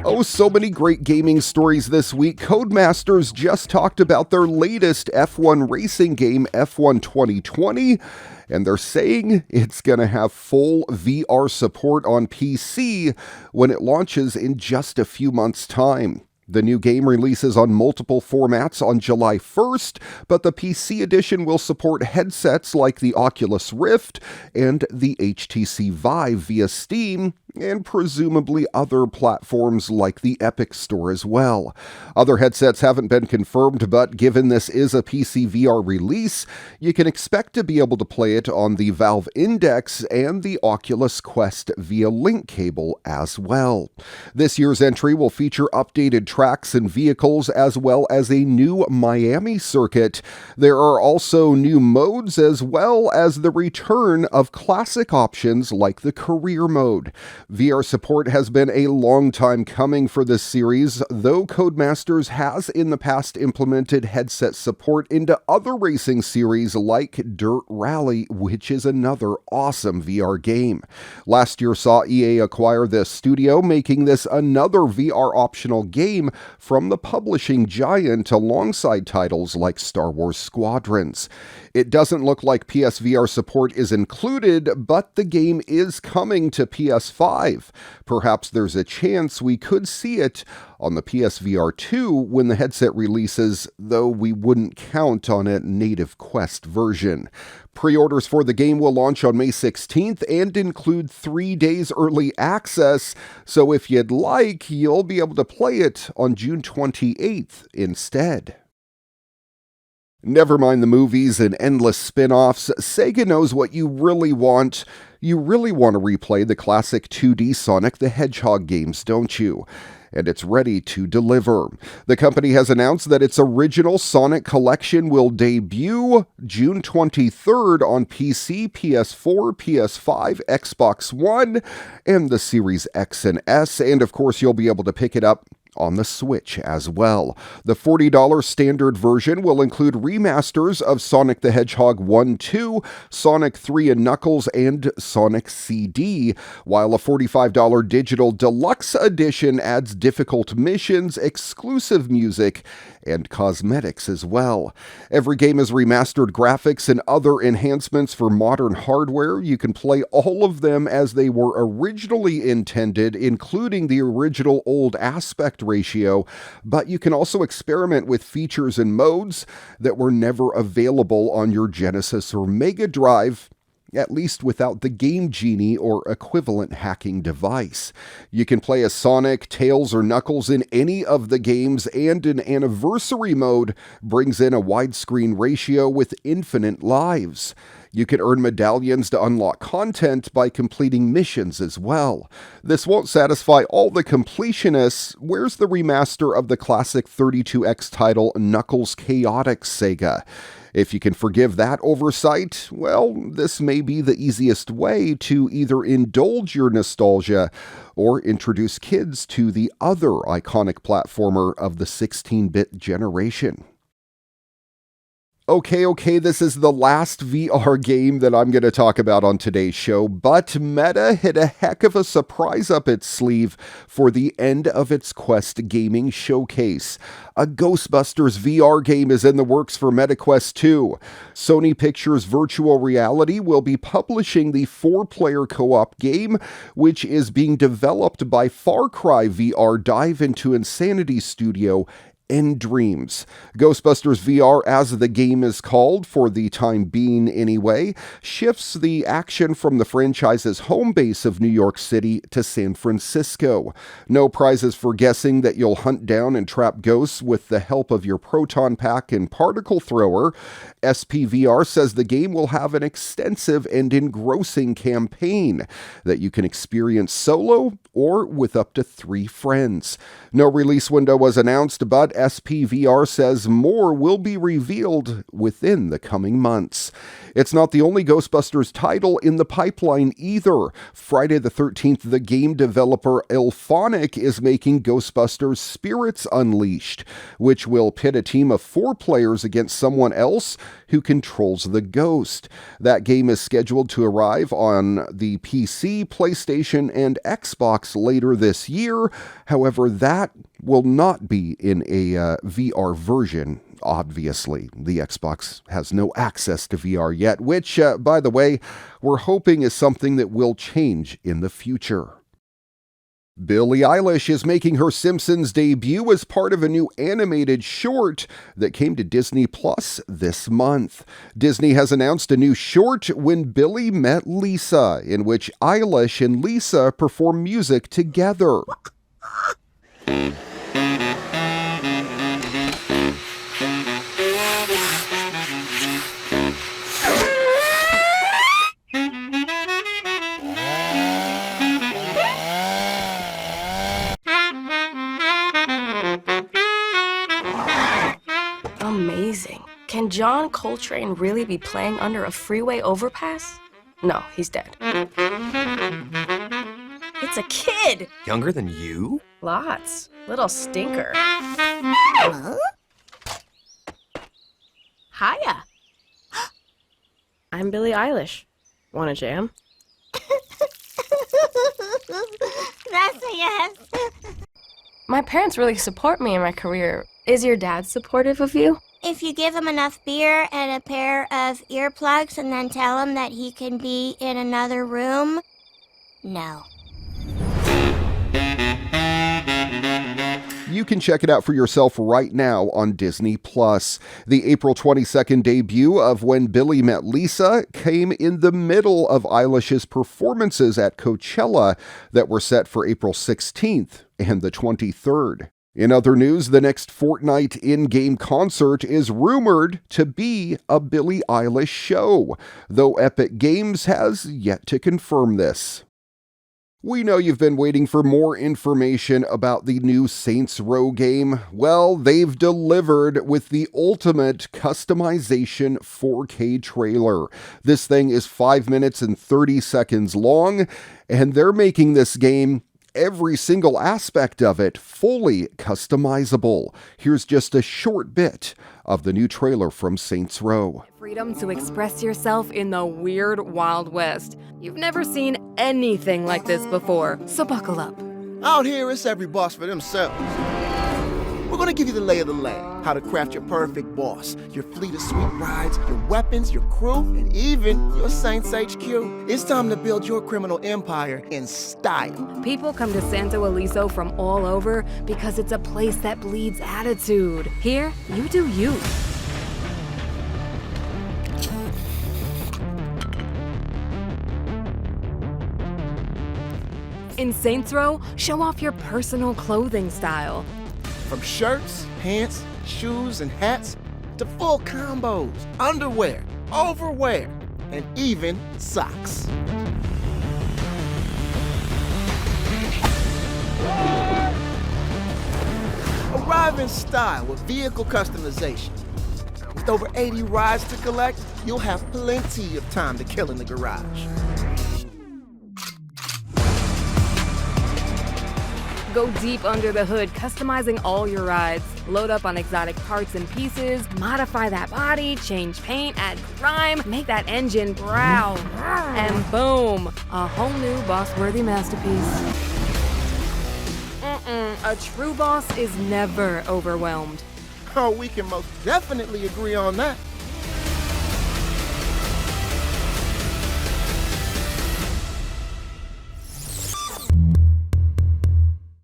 Oh, so many great gaming stories this week. Codemasters just talked about their latest F1 racing game, F1 2020, and they're saying it's going to have full VR support on PC when it launches in just a few months' time. The new game releases on multiple formats on July 1st, but the PC edition will support headsets like the Oculus Rift and the HTC Vive via Steam, and presumably other platforms like the Epic Store as well. Other headsets haven't been confirmed, but given this is a PC VR release, you can expect to be able to play it on the Valve Index and the Oculus Quest via link cable as well. This year's entry will feature updated tracks and vehicles as well as a new Miami circuit. There are also new modes as well as the return of classic options like the career mode. VR support has been a long time coming for this series, though Codemasters has in the past implemented headset support into other racing series like Dirt Rally, which is another awesome VR game. Last year saw EA acquire this studio, making this another VR optional game from the publishing giant alongside titles like Star Wars Squadrons. It doesn't look like PSVR support is included, but the game is coming to PS5. Perhaps there's a chance we could see it on the PSVR 2 when the headset releases, though we wouldn't count on a native Quest version. Pre-orders for the game will launch on May 16th and include 3 days early access, so if you'd like, you'll be able to play it on June 28th instead. Never mind the movies and endless spin-offs, Sega knows what you really want. You really want to replay the classic 2D Sonic the Hedgehog games, don't you? And it's ready to deliver. The company has announced that its original Sonic collection will debut June 23rd on PC, PS4, PS5, Xbox One, and the Series X and S, and of course you'll be able to pick it up on the Switch as well. The $40 standard version will include remasters of Sonic the Hedgehog 1, 2, Sonic 3 and Knuckles, and Sonic CD, while a $45 digital deluxe edition adds difficult missions, exclusive music, and cosmetics as well. Every game has remastered graphics and other enhancements for modern hardware. You can play all of them as they were originally intended, including the original old aspect ratio, but you can also experiment with features and modes that were never available on your Genesis or Mega Drive, at least without the Game Genie or equivalent hacking device. You can play as Sonic, Tails, or Knuckles in any of the games, and an anniversary mode brings in a widescreen ratio with infinite lives. You can earn medallions to unlock content by completing missions as well. This won't satisfy all the completionists. Where's the remaster of the classic 32X title Knuckles Chaotix Saga? If you can forgive that oversight, well, this may be the easiest way to either indulge your nostalgia or introduce kids to the other iconic platformer of the 16-bit generation. Okay, this is the last VR game that I'm going to talk about on today's show, but Meta hid a heck of a surprise up its sleeve for the end of its Quest gaming showcase. A Ghostbusters VR game is in the works for MetaQuest 2. Sony Pictures Virtual Reality will be publishing the 4-player co-op game, which is being developed by Far Cry VR Dive into Insanity Studio and Dreams. Ghostbusters VR, as the game is called for the time being anyway, shifts the action from the franchise's home base of New York City to San Francisco. No prizes for guessing that you'll hunt down and trap ghosts with the help of your proton pack and particle thrower. SPVR says the game will have an extensive and engrossing campaign that you can experience solo or with up to 3 friends. No release window was announced, but SPVR says more will be revealed within the coming months. It's not the only Ghostbusters title in the pipeline either. Friday the 13th, the game developer IllFonic is making Ghostbusters Spirits Unleashed, which will pit a team of 4 players against someone else who controls the ghost. That game is scheduled to arrive on the PC, PlayStation, and Xbox later this year. However, that will not be in a VR version. Obviously, the Xbox has no access to VR yet, which, by the way, we're hoping is something that will change in the future. Billie Eilish is making her Simpsons debut as part of a new animated short that came to Disney Plus this month. Disney has announced a new short, When Billie Met Lisa, in which Eilish and Lisa perform music together. Amazing. Can John Coltrane really be playing under a freeway overpass? No, he's dead. It's a kid! Younger than you? Lots. Little stinker. Huh? Hiya. I'm Billie Eilish. Want a jam? That's a yes. My parents really support me in my career. Is your dad supportive of you? If you give him enough beer and a pair of earplugs and then tell him that he can be in another room, no. You can check it out for yourself right now on Disney+. The April 22nd debut of When Billie Met Lisa came in the middle of Eilish's performances at Coachella that were set for April 16th and the 23rd. In other news, the next Fortnite in-game concert is rumored to be a Billie Eilish show, though Epic Games has yet to confirm this. We know you've been waiting for more information about the new Saints Row game. Well, they've delivered with the ultimate customization 4K trailer. This thing is 5 minutes and 30 seconds long, and they're making this game, every single aspect of it, fully customizable. Here's just a short bit of the new trailer from Saints Row. Freedom to express yourself in the weird Wild West. You've never seen anything like this before, so buckle up. Out here, it's every boss for themselves. We're gonna give you the lay of the land, how to craft your perfect boss, your fleet of sweet rides, your weapons, your crew, and even your Saints HQ. It's time to build your criminal empire in style. People come to Santo Eliso from all over because it's a place that bleeds attitude. Here, you do you. In Saints Row, show off your personal clothing style. From shirts, pants, shoes, and hats, to full combos, underwear, overwear, and even socks. Arrive in style with vehicle customization. With over 80 rides to collect, you'll have plenty of time to kill in the garage. Go deep under the hood, customizing all your rides. Load up on exotic parts and pieces, modify that body, change paint, add grime, make that engine growl, and boom, a whole new boss-worthy masterpiece. A true boss is never overwhelmed. Oh, we can most definitely agree on that.